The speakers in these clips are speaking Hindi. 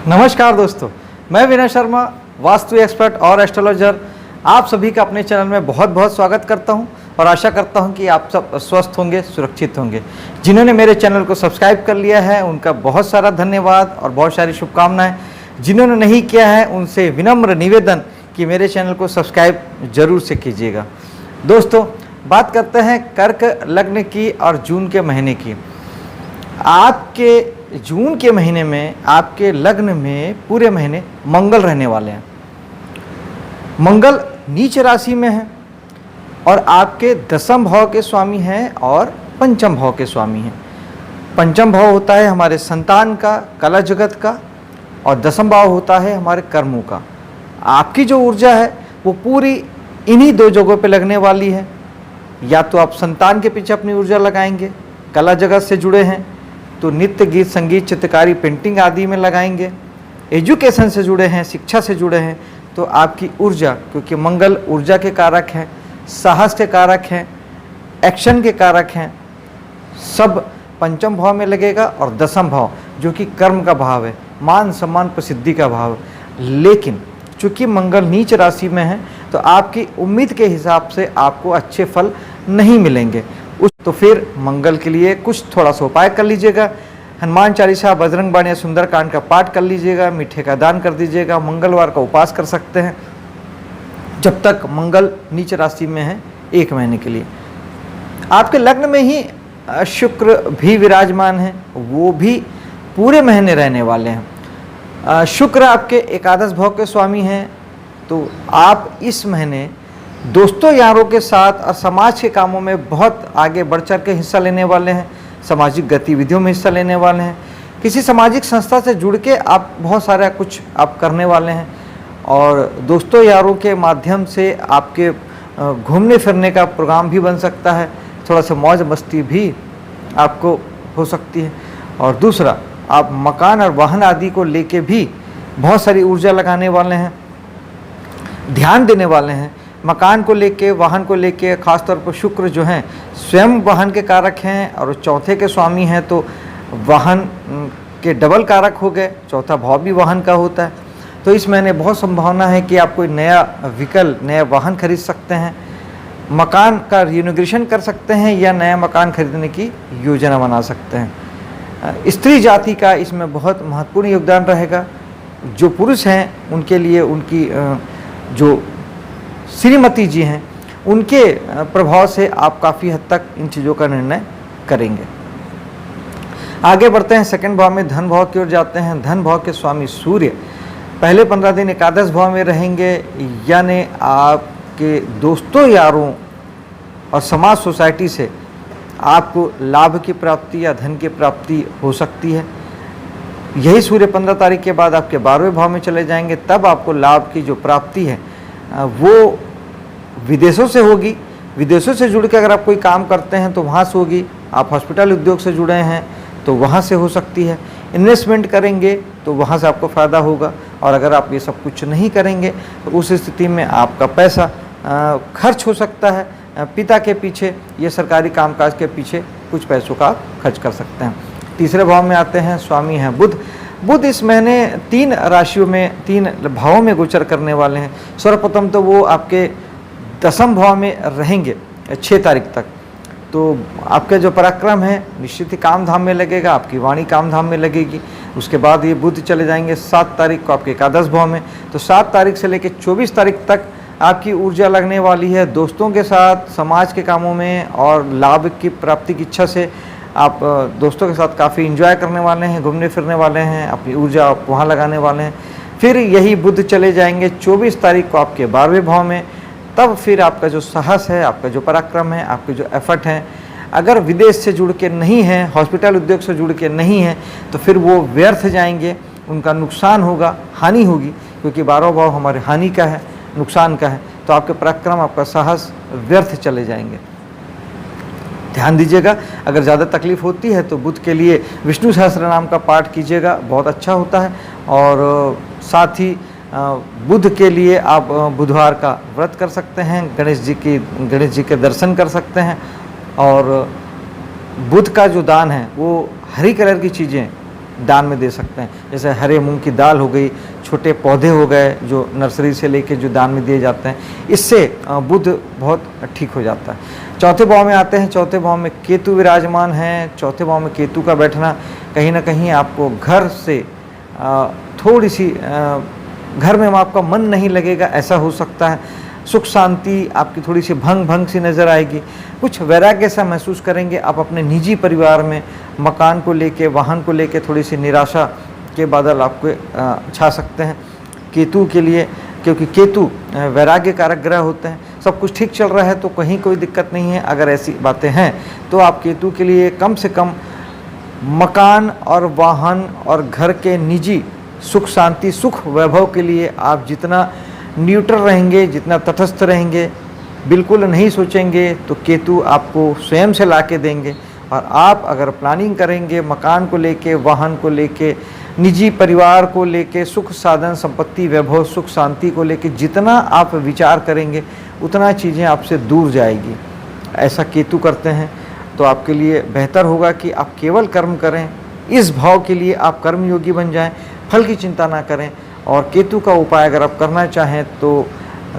नमस्कार दोस्तों, मैं विनय शर्मा, वास्तु एक्सपर्ट और एस्ट्रोलॉजर, आप सभी का अपने चैनल में बहुत बहुत स्वागत करता हूं और आशा करता हूं कि आप सब स्वस्थ होंगे, सुरक्षित होंगे। जिन्होंने मेरे चैनल को सब्सक्राइब कर लिया है उनका बहुत सारा धन्यवाद और बहुत सारी शुभकामनाएं। जिन्होंने नहीं किया है उनसे विनम्र निवेदन कि मेरे चैनल को सब्सक्राइब जरूर से कीजिएगा। दोस्तों, बात करते हैं कर्क लग्न की और जून के महीने की। आपके जून के महीने में आपके लग्न में पूरे महीने मंगल रहने वाले हैं। मंगल नीच राशि में है और आपके दसम भाव के स्वामी हैं और पंचम भाव के स्वामी हैं। पंचम भाव होता है हमारे संतान का, कला जगत का, और दसम भाव होता है हमारे कर्मों का। आपकी जो ऊर्जा है वो पूरी इन्हीं दो जगहों पे लगने वाली है। या तो आप संतान के पीछे अपनी ऊर्जा लगाएंगे, कला जगत से जुड़े हैं तो नृत्य, गीत, संगीत, चित्रकारी, पेंटिंग आदि में लगाएंगे। एजुकेशन से जुड़े हैं, शिक्षा से जुड़े हैं तो आपकी ऊर्जा, क्योंकि मंगल ऊर्जा के कारक हैं, साहस के कारक हैं, एक्शन के कारक हैं, सब पंचम भाव में लगेगा। और दसम भाव जो कि कर्म का भाव है, मान सम्मान प्रसिद्धि का भाव है। लेकिन चूँकि मंगल नीच राशि में है तो आपकी उम्मीद के हिसाब से आपको अच्छे फल नहीं मिलेंगे। तो फिर मंगल के लिए कुछ थोड़ा सा उपाय कर लीजिएगा। हनुमान चालीसा, बजरंग बाण या सुंदरकांड का पाठ कर लीजिएगा, मीठे का दान कर दीजिएगा, मंगलवार का उपवास कर सकते हैं जब तक मंगल नीच राशि में है 1 महीने के लिए। आपके लग्न में ही शुक्र भी विराजमान है, वो भी पूरे महीने रहने वाले हैं। शुक्र आपके एकादश भाव के स्वामी हैं तो आप इस महीने दोस्तों यारों के साथ और समाज के कामों में बहुत आगे बढ़ चढ़ के हिस्सा लेने वाले हैं। सामाजिक गतिविधियों में हिस्सा लेने वाले हैं। किसी सामाजिक संस्था से जुड़ के आप बहुत सारा कुछ आप करने वाले हैं और दोस्तों यारों के माध्यम से आपके घूमने फिरने का प्रोग्राम भी बन सकता है। थोड़ा सा मौज मस्ती भी आपको हो सकती है। और दूसरा, आप मकान और वाहन आदि को लेके भी बहुत सारी ऊर्जा लगाने वाले हैं, ध्यान देने वाले हैं। मकान को लेके, वाहन को लेके, खासतौर पर शुक्र जो हैं स्वयं वाहन के कारक हैं और चौथे के स्वामी हैं तो वाहन के डबल कारक हो गए। चौथा भाव भी वाहन का होता है तो इस महीने बहुत संभावना है कि आप कोई नया व्हीकल, नया वाहन खरीद सकते हैं, मकान का रिनोवेशन कर सकते हैं या नया मकान खरीदने की योजना बना सकते हैं। स्त्री जाति का इसमें बहुत महत्वपूर्ण योगदान रहेगा। जो पुरुष हैं उनके लिए उनकी जो श्रीमती जी हैं उनके प्रभाव से आप काफ़ी हद तक इन चीज़ों का निर्णय करेंगे। आगे बढ़ते हैं, सेकंड भाव में धन भाव की ओर जाते हैं। धन भाव के स्वामी सूर्य पहले 15 दिन एकादश भाव में रहेंगे, यानी आपके दोस्तों यारों और समाज सोसाइटी से आपको लाभ की प्राप्ति या धन की प्राप्ति हो सकती है। यही सूर्य 15 तारीख के बाद आपके 12वें भाव में चले जाएंगे, तब आपको लाभ की जो प्राप्ति है वो विदेशों से होगी। विदेशों से जुड़ के अगर आप कोई काम करते हैं तो वहाँ से होगी। आप हॉस्पिटल उद्योग से जुड़े हैं तो वहाँ से हो सकती है। इन्वेस्टमेंट करेंगे तो वहाँ से आपको फ़ायदा होगा। और अगर आप ये सब कुछ नहीं करेंगे तो उस स्थिति में आपका पैसा खर्च हो सकता है पिता के पीछे या सरकारी कामकाज के पीछे कुछ पैसों का आप खर्च कर सकते हैं। तीसरे भाव में आते हैं, स्वामी हैं बुध। बुध इस महीने 3 राशियों में, 3 भावों में गोचर करने वाले हैं। सर्वप्रथम तो वो आपके दसम भाव में रहेंगे 6 तारीख तक। तो आपका जो पराक्रम है निश्चित ही काम धाम में लगेगा, आपकी वाणी काम धाम में लगेगी। उसके बाद ये बुध चले जाएंगे 7 तारीख को आपके एकादश भाव में। तो 7 तारीख से लेकर 24 तारीख तक आपकी ऊर्जा लगने वाली है दोस्तों के साथ, समाज के कामों में और लाभ की प्राप्ति की इच्छा से आप दोस्तों के साथ काफ़ी एंजॉय करने वाले हैं, घूमने फिरने वाले हैं, अपनी ऊर्जा आप वहाँ लगाने वाले हैं। फिर यही बुध चले जाएंगे 24 तारीख को आपके 12वें भाव में। तब फिर आपका जो साहस है, आपका जो पराक्रम है, आपके जो एफर्ट हैं, अगर विदेश से जुड़ के नहीं हैं, हॉस्पिटल उद्योग से जुड़ के नहीं हैं तो फिर वो व्यर्थ जाएंगे, उनका नुकसान होगा, हानि होगी, क्योंकि 12वां भाव हमारे हानि का है, नुकसान का है। तो आपके पराक्रम, आपका साहस व्यर्थ चले जाएंगे। ध्यान दीजिएगा, अगर ज़्यादा तकलीफ होती है तो बुध के लिए विष्णु सहस्त्र नाम का पाठ कीजिएगा, बहुत अच्छा होता है। और साथ ही बुध के लिए आप बुधवार का व्रत कर सकते हैं, गणेश जी के दर्शन कर सकते हैं। और बुध का जो दान है वो हरी कलर की चीज़ें दान में दे सकते हैं। जैसे हरे मूंग की दाल हो गई, छोटे पौधे हो गए जो नर्सरी से लेके जो दान में दिए जाते हैं, इससे बुध बहुत ठीक हो जाता है। चौथे भाव में आते हैं। चौथे भाव में केतु विराजमान है। चौथे भाव में केतु का बैठना कहीं ना कहीं आपको घर से थोड़ी सी घर में आपका मन नहीं लगेगा, ऐसा हो सकता है। सुख शांति आपकी थोड़ी सी भंग सी नज़र आएगी। कुछ वैराग्य सा महसूस करेंगे आप अपने निजी परिवार में। मकान को लेके, वाहन को लेके थोड़ी सी निराशा के बादल आपको छा सकते हैं केतु के लिए, क्योंकि केतु वैराग्य कारक ग्रह होते हैं। सब कुछ ठीक चल रहा है तो कहीं कोई दिक्कत नहीं है। अगर ऐसी बातें हैं तो आप केतु के लिए कम से कम मकान और वाहन और घर के निजी सुख शांति, सुख वैभव के लिए आप जितना न्यूट्रल रहेंगे, जितना तटस्थ रहेंगे, बिल्कुल नहीं सोचेंगे, तो केतु आपको स्वयं से ला के देंगे। और आप अगर प्लानिंग करेंगे मकान को लेके, वाहन को लेके, निजी परिवार को लेके, सुख साधन संपत्ति वैभव सुख शांति को लेके जितना आप विचार करेंगे उतना चीज़ें आपसे दूर जाएगी। ऐसा केतु करते हैं तो आपके लिए बेहतर होगा कि आप केवल कर्म करें। इस भाव के लिए आप कर्मयोगी बन जाएं, फल की चिंता ना करें। और केतु का उपाय अगर आप करना चाहें तो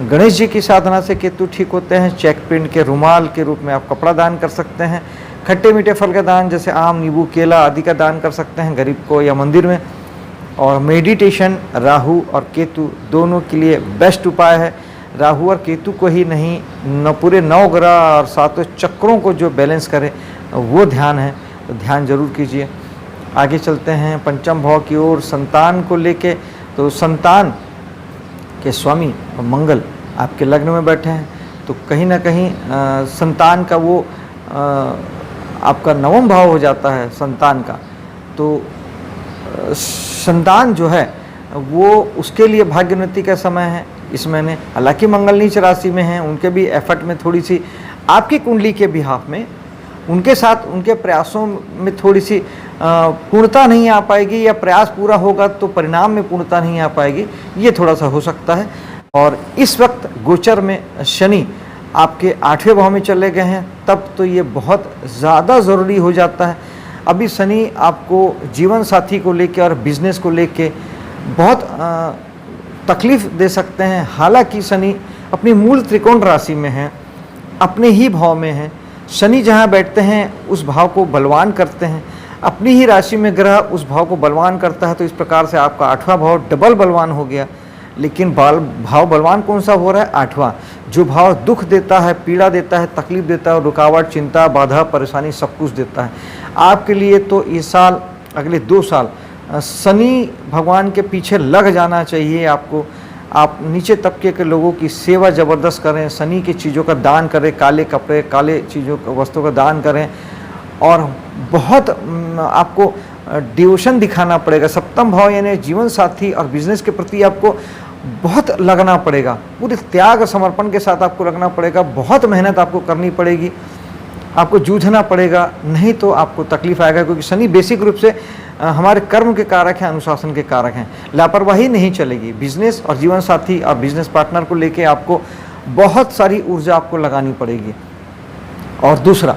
गणेश जी की साधना से केतु ठीक होते हैं। चेक प्रिंट के रुमाल के रूप में आप कपड़ा दान कर सकते हैं। खट्टे मीठे फल का दान जैसे आम, नींबू, केला आदि का दान कर सकते हैं गरीब को या मंदिर में। और मेडिटेशन राहु और केतु दोनों के लिए बेस्ट उपाय है। राहु और केतु को ही नहीं, न पूरे 9 ग्रह और 7 चक्रों को जो बैलेंस करे वो ध्यान है, तो ध्यान जरूर कीजिए। आगे चलते हैं पंचम भाव की ओर, संतान को लेके। तो संतान के स्वामी मंगल आपके लग्न में बैठे हैं, तो कहीं ना कहीं संतान का वो आपका 9वां भाव हो जाता है संतान का। तो संतान जो है वो उसके लिए भाग्योन्नति का समय है इस महीने। हालांकि मंगल नीच राशि में हैं, उनके भी एफर्ट में थोड़ी सी आपकी कुंडली के बिहाफ में उनके साथ उनके प्रयासों में थोड़ी सी पूर्णता नहीं आ पाएगी, या प्रयास पूरा होगा तो परिणाम में पूर्णता नहीं आ पाएगी, ये थोड़ा सा हो सकता है। और इस वक्त गोचर में शनि आपके 8वें भाव में चले गए हैं, तब तो ये बहुत ज़्यादा ज़रूरी हो जाता है। अभी शनि आपको जीवन साथी को लेके और बिजनेस को लेके बहुत तकलीफ दे सकते हैं। हालांकि शनि अपनी मूल त्रिकोण राशि में है, अपने ही भाव में है। शनि जहाँ बैठते हैं उस भाव को बलवान करते हैं। अपनी ही राशि में ग्रह उस भाव को बलवान करता है, तो इस प्रकार से आपका 8वां भाव डबल बलवान हो गया। लेकिन भाव बलवान कौन सा हो रहा है? 8वां, जो भाव दुख देता है, पीड़ा देता है, तकलीफ देता है, रुकावट, चिंता, बाधा, परेशानी सब कुछ देता है आपके लिए। तो इस साल, अगले 2 साल शनि भगवान के पीछे लग जाना चाहिए आपको। आप नीचे तबके के लोगों की सेवा ज़बरदस्त करें, शनि की चीज़ों का दान करें, काले कपड़े, काले चीज़ों वस्तुओं का दान करें, और बहुत आपको डिवोशन दिखाना पड़ेगा। 7वां भाव यानी जीवन साथी और बिजनेस के प्रति आपको बहुत लगना पड़ेगा, पूरे त्याग समर्पण के साथ आपको लगना पड़ेगा। बहुत मेहनत आपको करनी पड़ेगी, आपको जूझना पड़ेगा, नहीं तो आपको तकलीफ आएगा। क्योंकि शनि बेसिक रूप से हमारे कर्म के कारक हैं, अनुशासन के कारक हैं। लापरवाही नहीं चलेगी। बिजनेस और जीवन साथी और बिजनेस पार्टनर को लेके आपको बहुत सारी ऊर्जा आपको लगानी पड़ेगी। और दूसरा,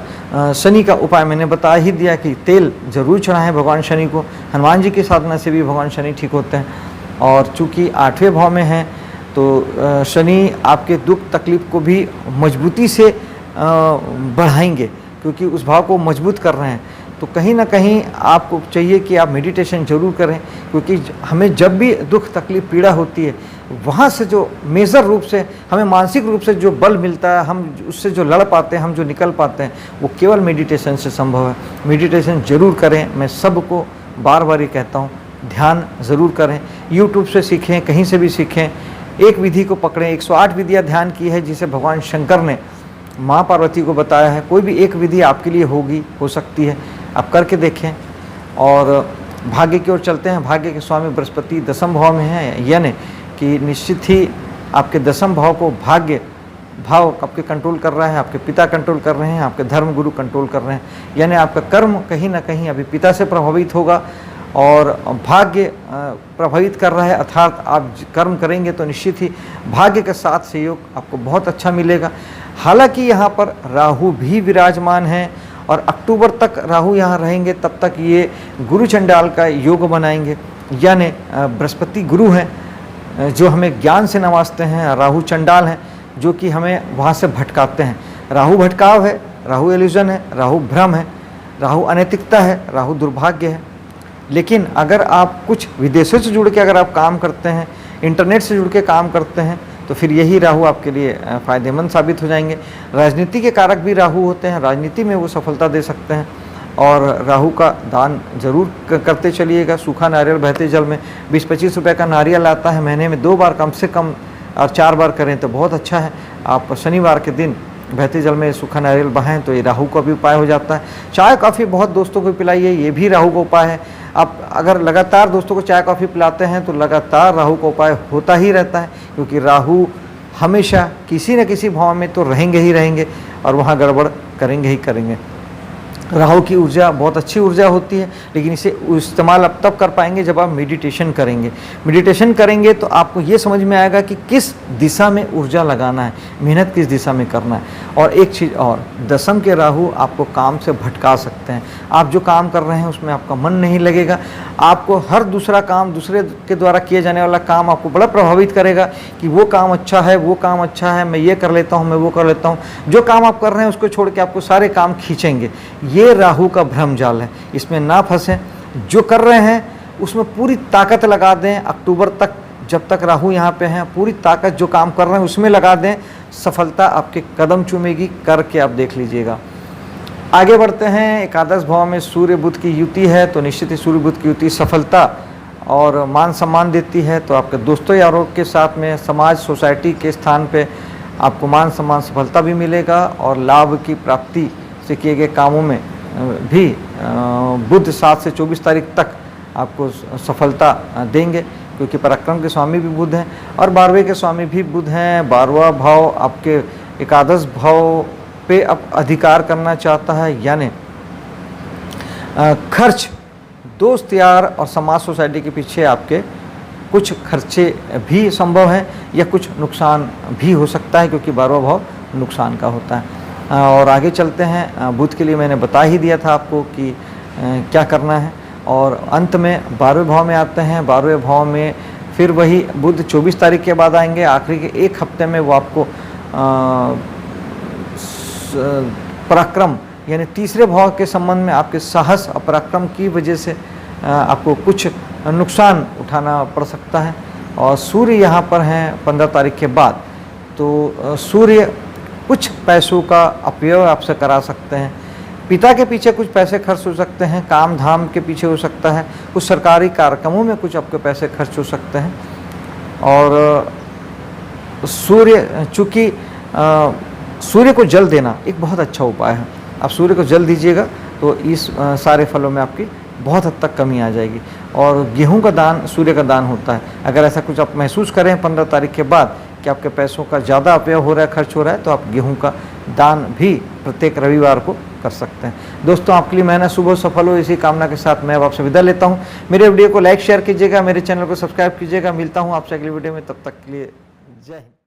शनि का उपाय मैंने बता ही दिया कि तेल जरूर चढ़ाएं भगवान शनि को। हनुमान जी की साधना से भी भगवान शनि ठीक होते हैं। और चूँकि 8वें भाव में हैं तो शनि आपके दुख तकलीफ को भी मजबूती से बढ़ाएंगे, क्योंकि उस भाव को मजबूत कर रहे हैं। तो कहीं ना कहीं आपको चाहिए कि आप मेडिटेशन जरूर करें, क्योंकि हमें जब भी दुख तकलीफ पीड़ा होती है, वहाँ से जो मेजर रूप से हमें मानसिक रूप से जो बल मिलता है, हम उससे जो लड़ पाते हैं, हम जो निकल पाते हैं, वो केवल मेडिटेशन से संभव है। मेडिटेशन जरूर करें। मैं सबको बार बार ये कहता हूँ, ध्यान ज़रूर करें। यूट्यूब से सीखें, कहीं से भी सीखें। एक विधि को पकड़ें। 108 विधियाँ ध्यान की है, जिसे भगवान शंकर ने माँ पार्वती को बताया है। कोई भी एक विधि आपके लिए हो सकती है, आप करके देखें। और भाग्य की ओर चलते हैं। भाग्य के स्वामी बृहस्पति 10वें भाव में है, यानी कि निश्चित ही आपके 10वें भाव को भाग्य भाव आपके कंट्रोल कर रहा है, आपके पिता कंट्रोल कर रहे हैं, आपके धर्म गुरु कंट्रोल कर रहे हैं। यानी आपका कर्म कहीं ना कहीं अभी पिता से प्रभावित होगा और भाग्य प्रभावित कर रहा है। अर्थात आप कर्म करेंगे तो निश्चित ही भाग्य के साथ सहयोग आपको बहुत अच्छा मिलेगा। हालांकि यहाँ पर राहु भी विराजमान हैं और अक्टूबर तक राहु यहाँ रहेंगे, तब तक ये गुरु चंडाल का योग बनाएंगे। यानी बृहस्पति गुरु हैं जो हमें ज्ञान से नवाजते हैं, राहु चंडाल हैं जो कि हमें वहाँ से भटकाते हैं। राहु भटकाव है, राहु एल्यूजन है, राहु भ्रम है, राहु अनैतिकता है, राहु दुर्भाग्य है। लेकिन अगर आप कुछ विदेशों से जुड़ के अगर आप काम करते हैं, इंटरनेट से जुड़ के काम करते हैं, तो फिर यही राहु आपके लिए फ़ायदेमंद साबित हो जाएंगे। राजनीति के कारक भी राहु होते हैं, राजनीति में वो सफलता दे सकते हैं। और राहु का दान जरूर करते चलिएगा। सूखा नारियल बहते जल में 20-25 रुपये का नारियल आता है, महीने में 2 बार कम से कम और 4 बार करें तो बहुत अच्छा है। आप शनिवार के दिन बहते जल में सूखा नारियल बहाएं तो ये राहु का भी उपाय हो जाता है। चाय कॉफ़ी बहुत दोस्तों को पिलाइए, ये भी राहु का उपाय है। आप अगर लगातार दोस्तों को चाय कॉफ़ी पिलाते हैं तो लगातार राहु का उपाय होता ही रहता है, क्योंकि राहु हमेशा किसी न किसी भाव में तो रहेंगे ही रहेंगे और वहाँ गड़बड़ करेंगे ही करेंगे। राहु की ऊर्जा बहुत अच्छी ऊर्जा होती है, लेकिन इसे इस्तेमाल अब तब कर पाएंगे जब आप मेडिटेशन करेंगे। मेडिटेशन करेंगे तो आपको ये समझ में आएगा कि किस दिशा में ऊर्जा लगाना है, मेहनत किस दिशा में करना है। और एक चीज़ और, दशम के राहु आपको काम से भटका सकते हैं। आप जो काम कर रहे हैं उसमें आपका मन नहीं लगेगा, आपको हर दूसरा काम, दूसरे के द्वारा किए जाने वाला काम आपको बड़ा प्रभावित करेगा कि वो काम अच्छा है, वो काम अच्छा है, मैं ये कर लेता हूँ, मैं वो कर लेता हूँ। जो काम आप कर रहे हैं उसको छोड़ के आपको सारे काम खींचेंगे। ये राहु का भ्रम जाल है, इसमें ना फंसें। जो कर रहे हैं उसमें पूरी ताकत लगा दें। अक्टूबर तक जब तक राहु यहाँ पे हैं, पूरी ताकत जो काम कर रहे हैं उसमें लगा दें, सफलता आपके कदम चूमेगी। करके आप देख लीजिएगा। आगे बढ़ते हैं। एकादश भाव में सूर्य बुध की युति है, तो निश्चित ही सूर्य बुध की युति सफलता और मान सम्मान देती है। तो आपके दोस्तों यारों के साथ में, समाज सोसाइटी के स्थान पे आपको मान सम्मान सफलता भी मिलेगा और लाभ की प्राप्ति से किए गए कामों में भी बुध 7 से 24 तारीख तक आपको सफलता देंगे, क्योंकि पराक्रम के स्वामी भी बुध हैं और 12वें के स्वामी भी बुध हैं। 12वां भाव आपके एकादश भाव पे अब अधिकार करना चाहता है, यानी खर्च, दोस्त यार और समाज सोसाइटी के पीछे आपके कुछ खर्चे भी संभव हैं या कुछ नुकसान भी हो सकता है, क्योंकि 12वां भाव नुकसान का होता है। और आगे चलते हैं। बुध के लिए मैंने बता ही दिया था आपको कि क्या करना है। और अंत में 12वें भाव में आते हैं। 12वें भाव में फिर वही बुध 24 तारीख के बाद आएंगे। आखिरी के 1 हफ्ते में वो आपको पराक्रम यानी तीसरे भाव के संबंध में आपके साहस और पराक्रम की वजह से आपको कुछ नुकसान उठाना पड़ सकता है। और सूर्य यहाँ पर हैं 15 तारीख के बाद, तो सूर्य कुछ पैसों का अपव्यय आपसे करा सकते हैं। पिता के पीछे कुछ पैसे खर्च हो सकते हैं, काम धाम के पीछे हो सकता है, कुछ सरकारी कार्यक्रमों में कुछ आपके पैसे खर्च हो सकते हैं। और सूर्य, चूँकि सूर्य को जल देना एक बहुत अच्छा उपाय है। आप सूर्य को जल दीजिएगा तो इस सारे फलों में आपकी बहुत हद तक कमी आ जाएगी। और गेहूं का दान सूर्य का दान होता है। अगर ऐसा कुछ आप महसूस करें 15 तारीख के बाद कि आपके पैसों का ज़्यादा अपव्यय हो रहा है, खर्च हो रहा है, तो आप गेहूं का दान भी प्रत्येक रविवार को कर सकते हैं। दोस्तों, आपके लिए मेहनत सुबह सफल हो, इसी कामना के साथ मैं अब आपसे विदा लेता हूं। मेरे वीडियो को लाइक शेयर कीजिएगा, मेरे चैनल को सब्सक्राइब कीजिएगा। मिलता हूं आपसे अगली वीडियो में, तब तक के लिए जय हिंद।